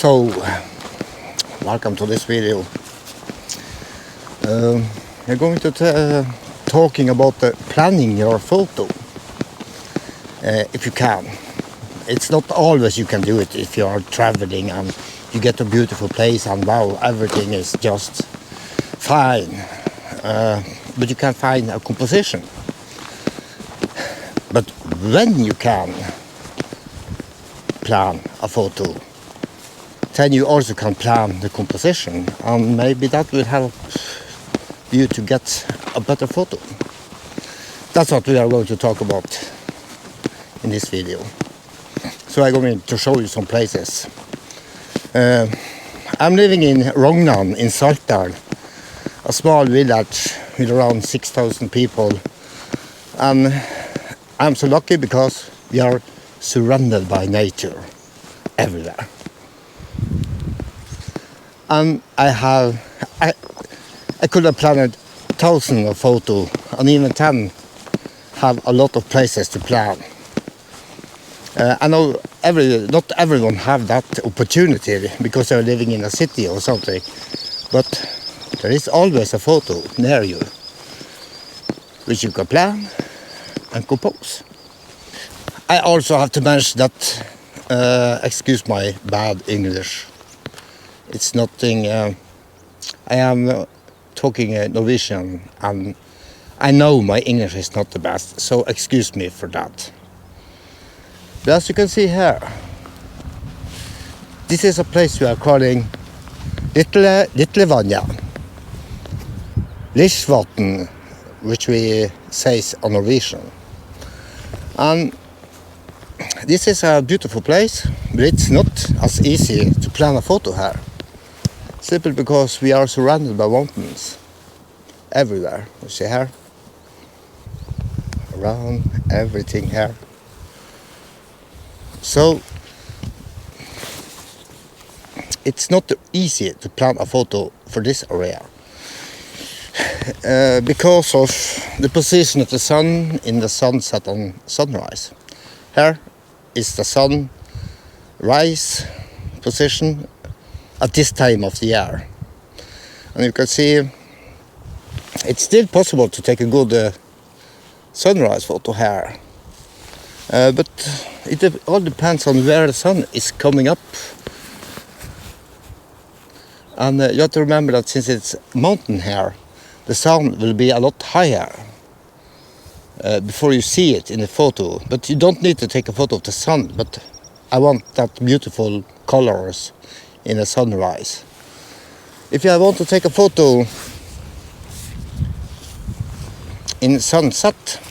So, welcome to this video. We're going to talking about planning your photo, if you can. It's not always you can do it if you are traveling and you get a beautiful place and wow, everything is just fine. But you can find a composition. But when you can plan a photo, then you also can plan the composition, and maybe that will help you to get a better photo. That's what we are going to talk about in this video. So I'm going to show you some places. I'm living in Rognan in Saltdal, a small village with around 6,000 people, and I'm so lucky because we are surrounded by nature everywhere. And I could have planned thousands of photos, and even 10 have a lot of places to plan. I know not everyone have that opportunity because they're living in a city or something, but there is always a photo near you which you can plan and compose. I also have to mention that, excuse my bad English, it's nothing, I am talking Norwegian and I know my English is not the best, so excuse me for that. But as you can see here, this is a place we are calling Litlevanja, Lishvatn, which we say on Norwegian. And this is a beautiful place, but it's not as easy to plan a photo here. Simply because we are surrounded by mountains everywhere. You see here, around everything here. So it's not easy to plan a photo for this area because of the position of the sun in the sunset and sunrise. Here is the sunrise position at this time of the year, and you can see it's still possible to take a good sunrise photo here, but it all depends on where the sun is coming up, and you have to remember that since it's mountain here, the sun will be a lot higher before you see it in the photo. But you don't need to take a photo of the sun, but I want that beautiful colors in a sunrise. If I want to take a photo in sunset,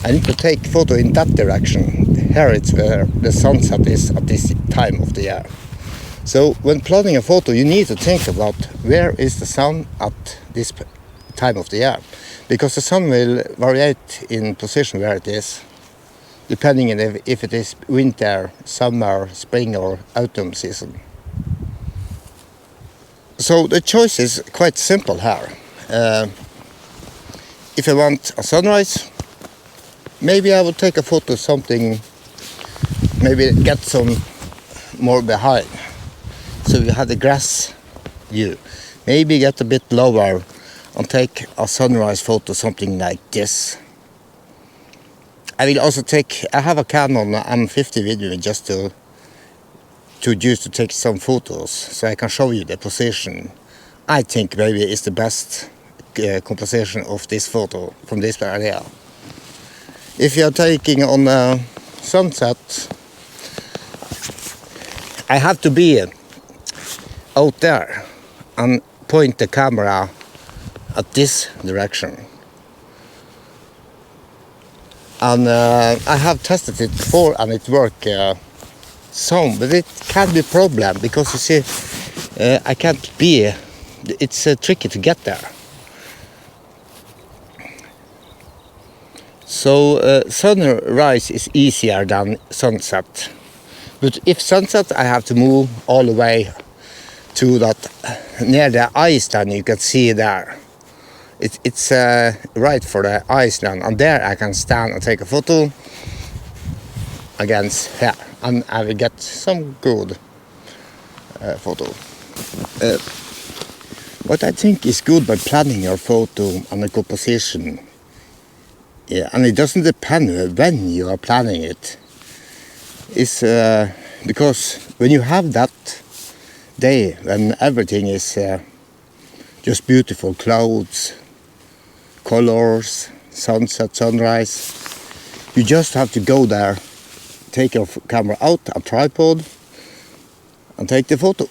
I need to take photo in that direction. Here it's where the sunset is at this time of the year. So when planning a photo, you need to think about where is the sun at this time of the year, because the sun will vary in position where it is, depending on if it is winter, summer, spring or autumn season. So the choice is quite simple here. If I want a sunrise, maybe I will take a photo of something, maybe get some more behind. So you have the grass view. Maybe get a bit lower and take a sunrise photo, something like this. I will also I have a Canon M50 with me just to use to take some photos, so I can show you the position. I think maybe it's the best composition of this photo from this area. If you are taking on a sunset, I have to be out there and point the camera at this direction. And I have tested it before and it worked some, but it can be a problem because you see, I can't be, it's tricky to get there. So sunrise is easier than sunset. But if sunset, I have to move all the way to that near the Iceland you can see there. It's right for the Iceland, and there I can stand and take a photo against here, and I will get some good photo. What I think is good by planning your photo and the composition, and it doesn't depend when you are planning it, is because when you have that day when everything is just beautiful clouds, colors, sunset, sunrise, you just have to go there, take your camera out, a tripod, and take the photo.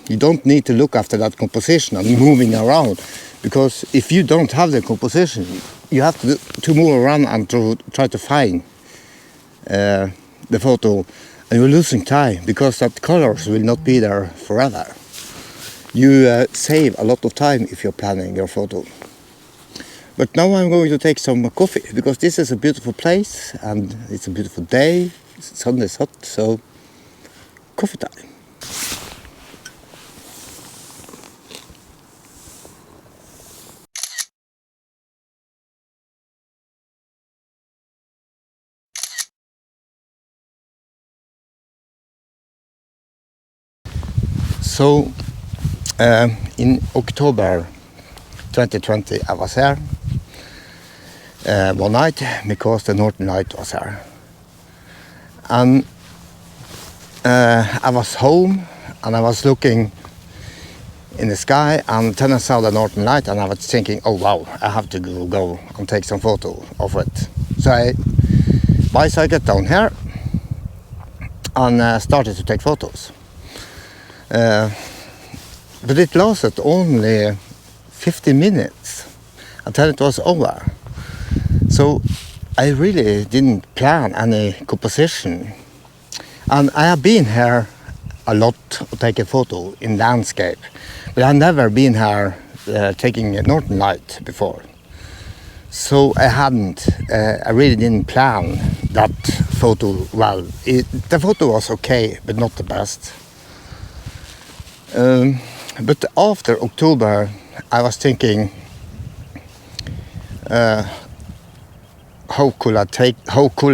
You don't need to look after that composition and moving around, because if you don't have the composition, you have to move around and to try to find the photo, and you're losing time because that colors will not be there forever. You save a lot of time if you're planning your photo. But now I'm going to take some coffee, because this is a beautiful place and it's a beautiful day, the sun is hot, so coffee time. So in October 2020 I was here one night because the Northern Light was here, and I was home and I was looking in the sky, and then I saw the Northern Light and I was thinking, oh wow, I have to go and take some photo of it. So I bicycled down here and started to take photos. But it lasted only 50 minutes until it was over. So I really didn't plan any composition. And I have been here a lot to take a photo in landscape, but I've never been here taking a Northern Light before. So I really didn't plan that photo well. The photo was okay, but not the best. But after October, I was thinking, how could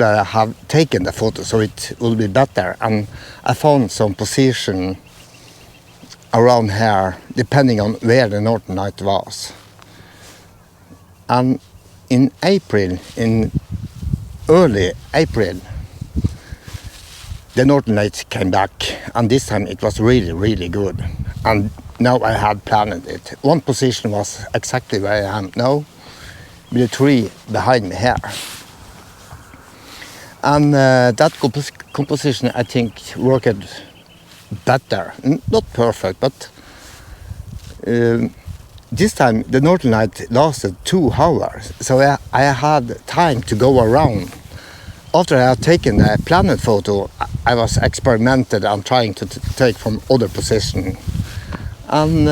I have taken the photo so it will be better? And I found some position around here, depending on where the Northern Light was. And in early April, the Northern Lights came back, and this time it was really, really good. And now I had planned it. One position was exactly where I am now, with a tree behind me here. And that composition, I think, worked better. Not perfect, but this time the Northern Light lasted 2 hours, so I had time to go around. After I had taken a planet photo, I was experimented and trying to take from other position, and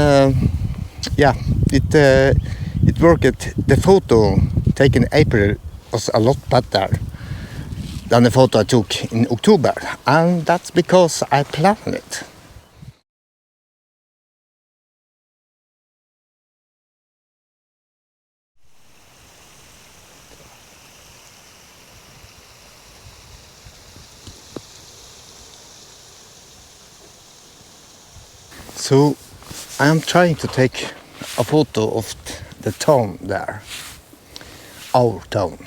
yeah, it worked. The photo taken in April was a lot better than the photo I took in October, and that's because I planned it. So I am trying to take a photo of the town there, our town.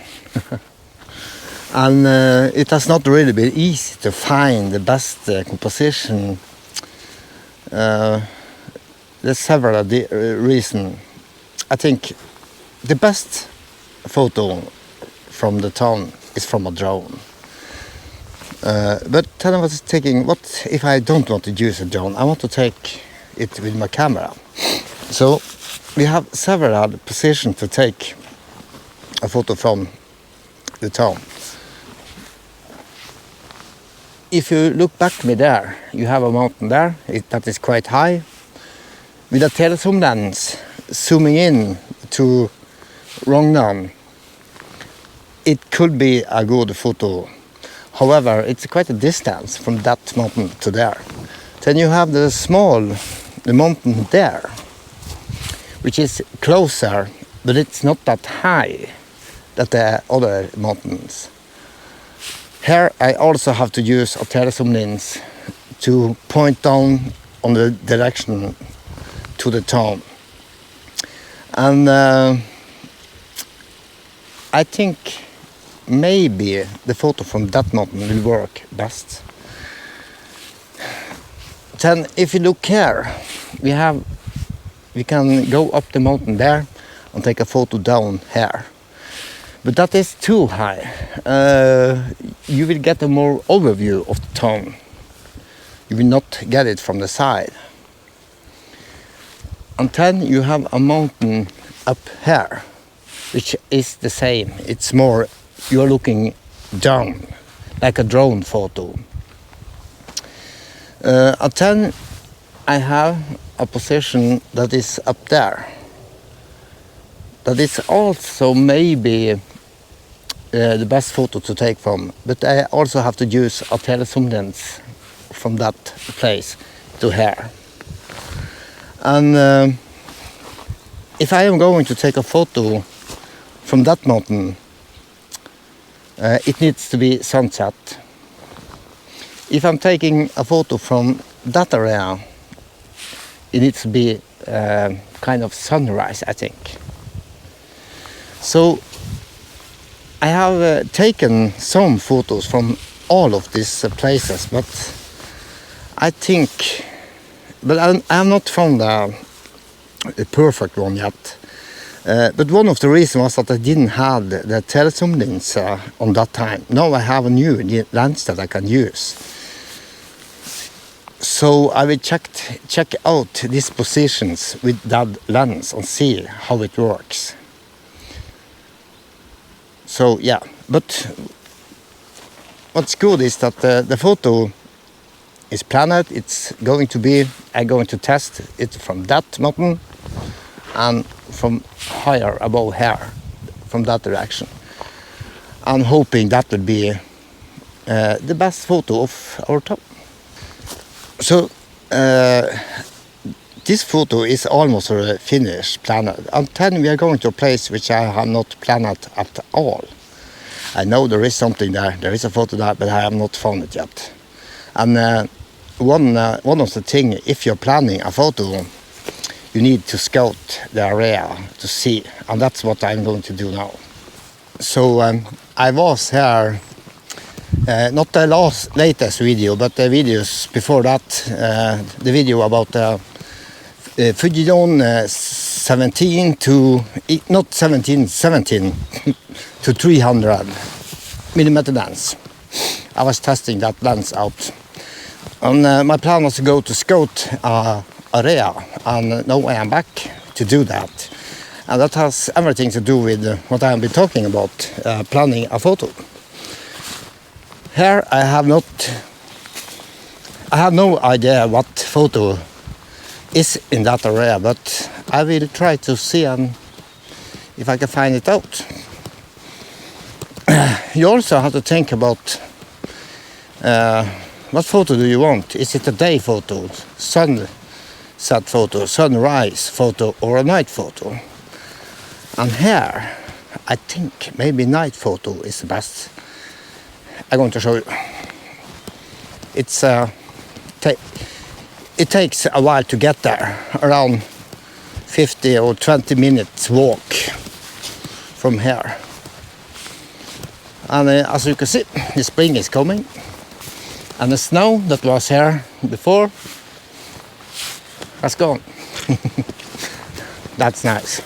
And it has not really been easy to find the best composition. There's several reasons. I think the best photo from the town is from a drone. But then I was thinking, what if I don't want to use a drone? I want to take it with my camera. So we have several positions to take a photo from the town. If you look back me there, you have a mountain there that is quite high. With a telezoom lens zooming in to Rognan, it could be a good photo. However, it's quite a distance from that mountain to there. Then you have the mountain there, which is closer, but it's not that high that the other mountains. Here I also have to use a telezoom lens to point down on the direction to the town. And I think maybe the photo from that mountain will work best. Then if you look here, we can go up the mountain there and take a photo down here. But that is too high. You will get a more overview of the town. You will not get it from the side. And then you have a mountain up here, which is the same. It's more, you're looking down, like a drone photo. And then I have a position that is up there. That is also maybe the best photo to take from, but I also have to use a telezoom lens from that place to here. And if I am going to take a photo from that mountain, it needs to be sunset. If I'm taking a photo from that area, it needs to be kind of sunrise, I think. So I have taken some photos from all of these places, but I think, but I have not found a perfect one yet. But one of the reasons was that I didn't have the telezoom lens on that time. Now I have a new lens that I can use. So I will check out these positions with that lens and see how it works. So yeah, but what's good is that the photo is planned. It's going to be, I'm going to test it from that mountain and from higher above here, from that direction. I'm hoping that will be the best photo of our town. So this photo is almost finished, planned. And then we are going to a place which I have not planned at all. I know there is something there, there is a photo there, but I have not found it yet. And one of the things, if you're planning a photo, you need to scout the area to see, and that's what I'm going to do now. So I was here, not the latest video, but the videos before that, the video about Fujidon 17 to, not 17, 17 to 300 millimeter lens. I was testing that lens out. And my plan was to go to scout area, and now I am back to do that. And that has everything to do with what I have been talking about, planning a photo. Here I have no idea what photo is in that area, but I will try to see if I can find it out. You also have to think about what photo do you want? Is it a day photo, sunset photo, sunrise photo, or a night photo? And here, I think maybe night photo is the best. I'm going to show you. It takes a while to get there, around 50 or 20 minutes walk from here. And as you can see, the spring is coming, and the snow that was here before has gone. That's nice.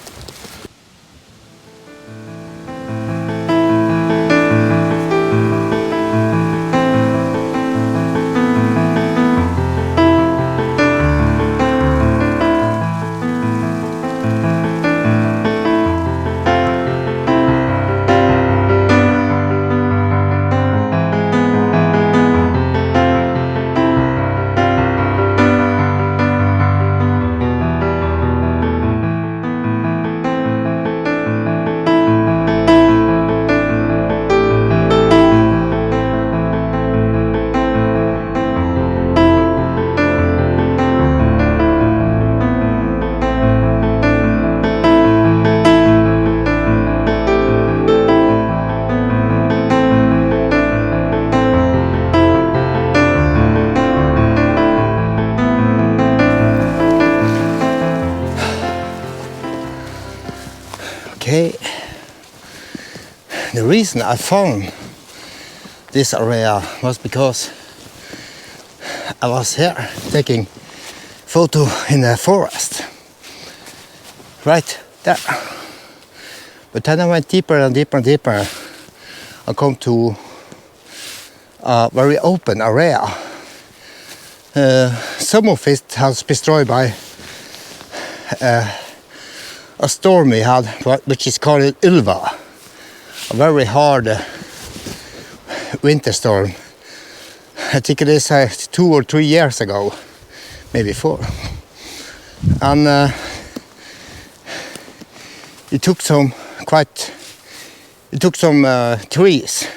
the reason I found this area was because I was here taking photo in the forest, right there. But then I went deeper and deeper and deeper. I come to a very open area. Some of it has been destroyed by a storm we had, which is called Ylva, a very hard winter storm. I think it is 2 or 3 years ago, maybe 4. And it took some trees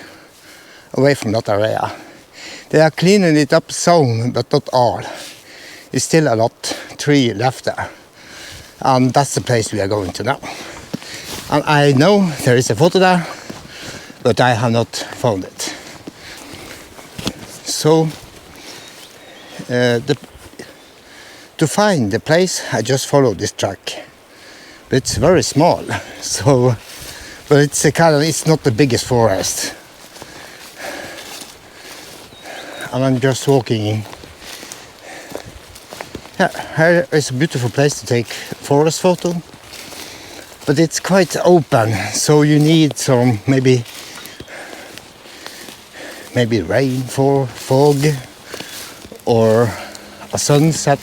away from that area. They are cleaning it up some, but not all. There's still a lot tree left there. And that's the place we are going to now. And I know there is a photo there, but I have not found it. So, to find the place, I just follow this track. But it's very small, so, but it's it's not the biggest forest. And I'm just walking in. Yeah, here is a beautiful place to take forest photo, but it's quite open, so you need some maybe rain for fog or a sunset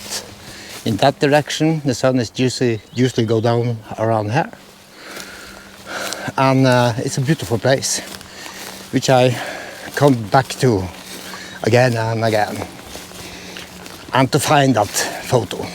in that direction. The sun is usually go down around here, and it's a beautiful place which I come back to again and again, and to find that photo.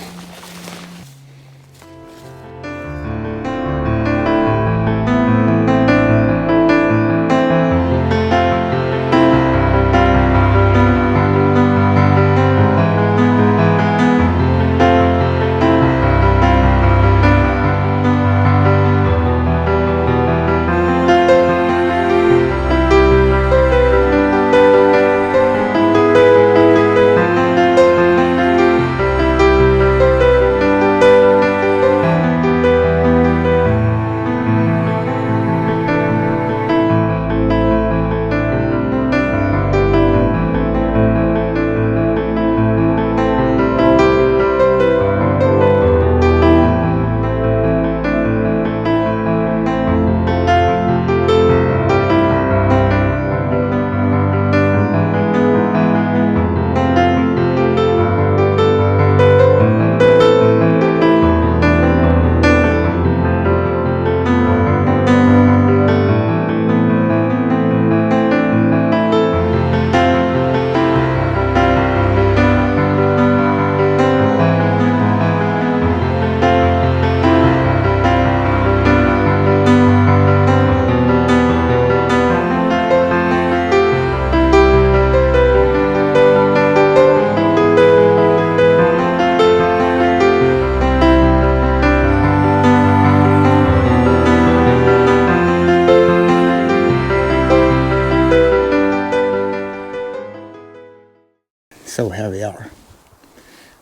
So here we are.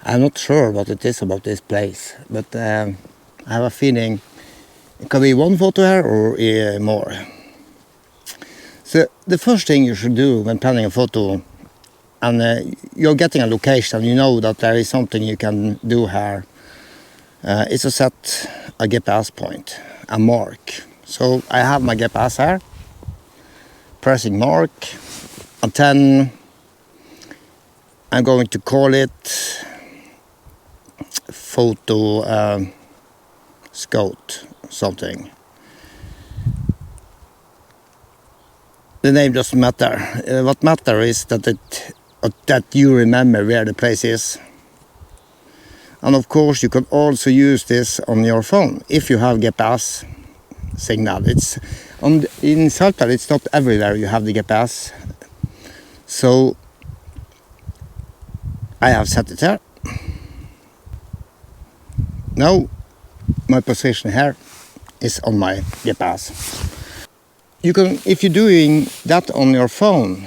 I'm not sure what it is about this place, but I have a feeling it could be one photo here or more. So the first thing you should do when planning a photo, and you're getting a location, you know that there is something you can do here, is to set a GPS point, a mark. So I have my GPS here, pressing mark, and then I'm going to call it photo scout something. The name doesn't matter. What matters is that you remember where the place is. And of course you can also use this on your phone if you have GPS signal. It's in Saltfjell it's not everywhere you have the GPS. So I have set it here. Now my position here is on my GPS. You can, if you're doing that on your phone,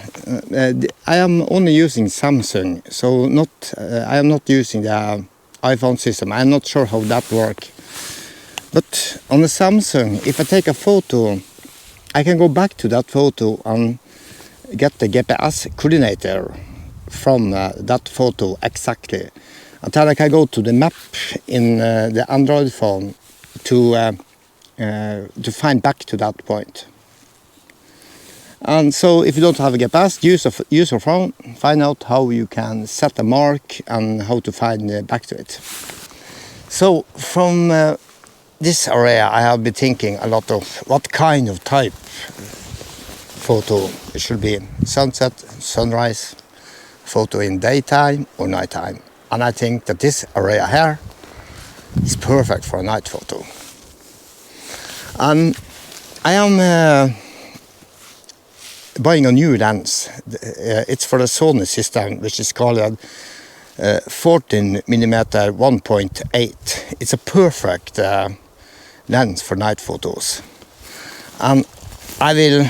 I am only using Samsung, so I am not using the iPhone system. I'm not sure how that works. But on the Samsung, if I take a photo, I can go back to that photo and get the GPS coordinator from that photo exactly. And then I can go to the map in the Android phone to find back to that point. And so if you don't have a GPS, use your phone, find out how you can set a mark and how to find back to it. So from this area I have been thinking a lot of what kind of type photo it should be. Sunset, sunrise, photo in daytime or nighttime. And I think that this area here is perfect for a night photo. And I am buying a new lens. It's for the Sony system, which is called 14mm 1.8. It's a perfect lens for night photos. And I will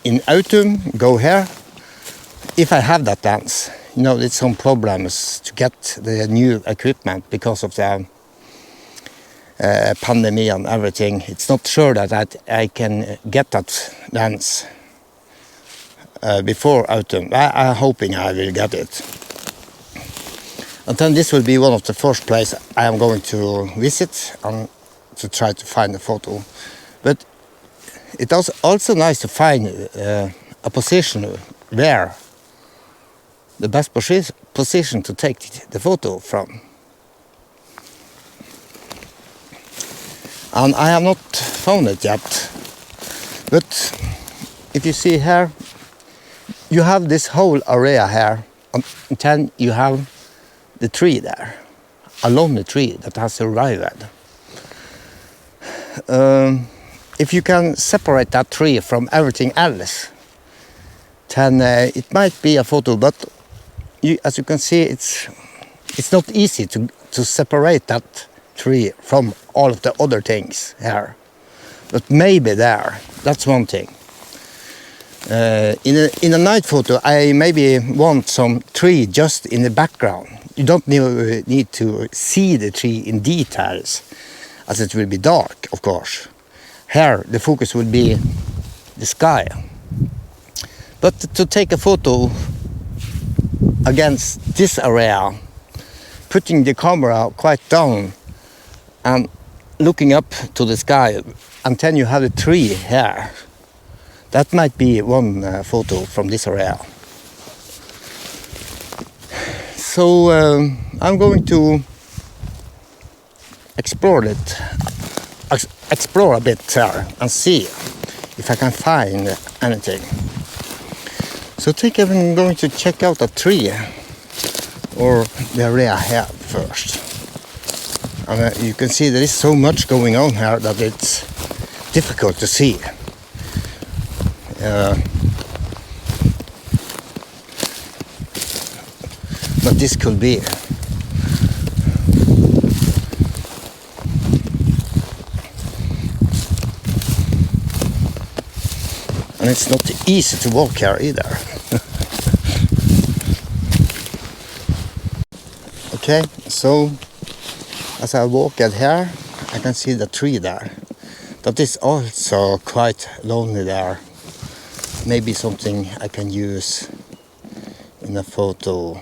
in autumn go here if I have that lens. You know, it's some problems to get the new equipment because of the pandemic and everything. It's not sure that I can get that lens before autumn. I'm hoping I will get it. And then this will be one of the first places I am going to visit and to try to find a photo. But it's also nice to find a position where the best position to take the photo from. And I have not found it yet. But if you see here, you have this whole area here, and then you have the tree there, a lonely tree that has survived. If you can separate that tree from everything else, then it might be a photo, but as you can see, it's not easy to separate that tree from all of the other things here. But maybe there, that's one thing. In a night photo, I maybe want some tree just in the background. You don't need to see the tree in details, as it will be dark, of course. Here, the focus will be the sky. But to take a photo against this area, putting the camera quite down and looking up to the sky, and then you have a tree here. That might be one photo from this area. So I'm going to explore a bit there and see if I can find anything. So I think I'm going to check out a tree or the area here first. And you can see there is so much going on here that it's difficult to see. But this could be. And it's not easy to walk here either. Okay, so as I walk out here, I can see the tree there. That is also quite lonely there. Maybe something I can use in a photo.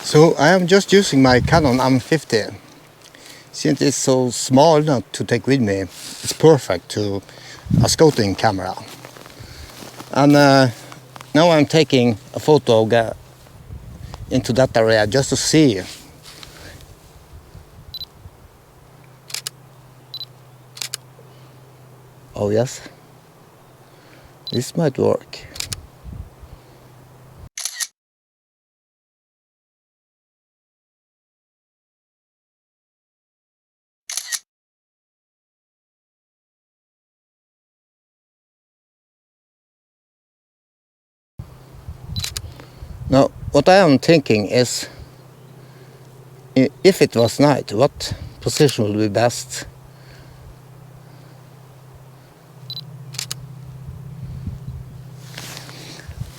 So I am just using my Canon M50. Since it's so small not to take with me, it's perfect to a scouting camera. And now I'm taking a photo into that area just to see. Oh yes, this might work. Now, what I am thinking is, if it was night, what position would be best?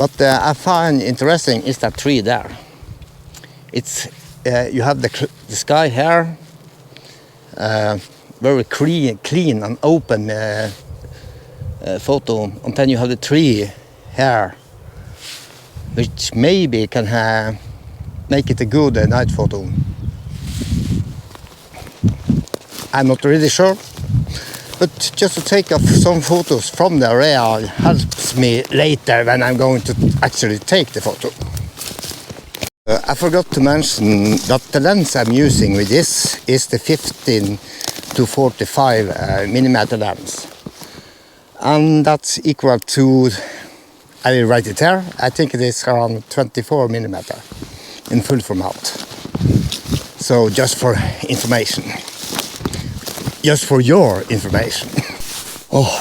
But I find interesting is that tree there. It's you have the sky here, very clean and open photo, and then you have the tree here, which maybe can make it a good night photo. I'm not really sure, but just to take off some photos from the area helps me later when I'm going to actually take the photo. I forgot to mention that the lens I'm using with this is the 15 to 45 millimeter lens, and that's equal to, I will write it here, I think it is around 24 millimeter in full format. So just for information, just for your information. Oh,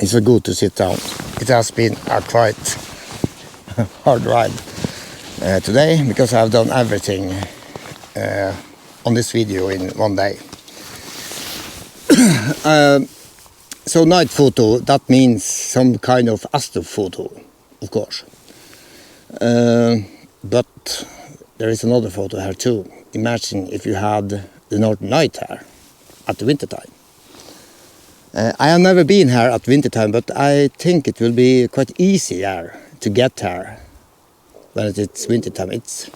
it's so good to sit down. It has been a quite hard ride today, because I've done everything on this video in one day. So night photo, that means some kind of astrophoto, of course. But there is another photo here too. Imagine if you had the northern night here at the winter time. I have never been here at winter time, but I think it will be quite easy here to get here when it's winter time. It's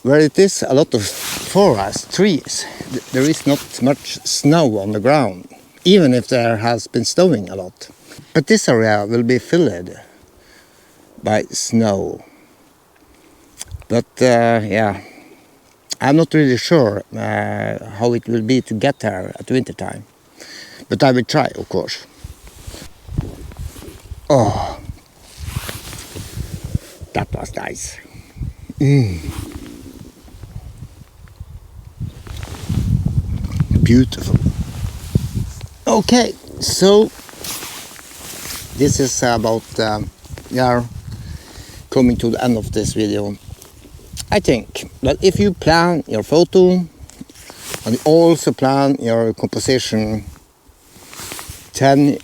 where it is a lot of forest, trees. There is not much snow on the ground, even if there has been snowing a lot. But this area will be filled by snow. But yeah, I'm not really sure how it will be to get there at winter time. But I will try, of course. Oh, that was nice. Beautiful. Okay, so this is about coming to the end of this video. I think that if you plan your photo and you also plan your composition, then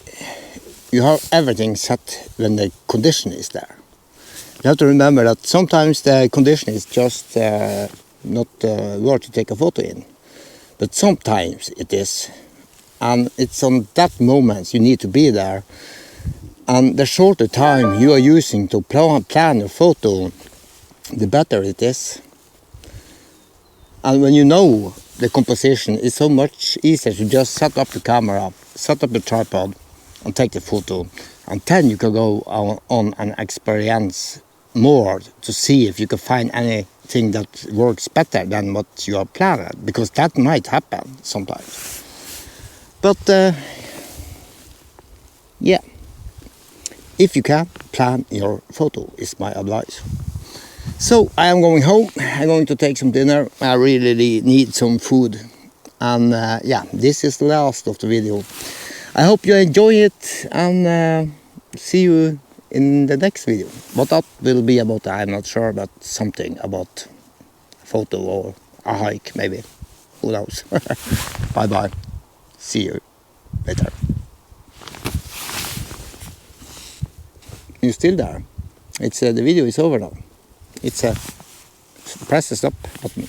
you have everything set when the condition is there. You have to remember that sometimes the condition is just not worth to take a photo in, but sometimes it is, and it's on that moment you need to be there. And the shorter time you are using to plan your photo, the better it is. And when you know the composition, it's so much easier to just set up the camera, set up the tripod and take the photo, and then you can go on and experience more to see if you can find anything that works better than what you are planning, because that might happen sometimes. But yeah, if you can, plan your photo is my advice. So I am going home. I'm going to take some dinner. I really need some food. And yeah, this is the last of the video. I hope you enjoy it, and see you in the next video. What that will be about, I'm not sure, but something about a photo or a hike maybe. Who knows? Bye bye. See you later. You still there? It's the video is over now. It's press the stop button.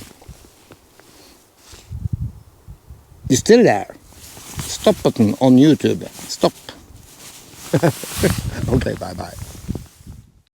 You still there? Stop button on YouTube. Stop. Okay, bye bye.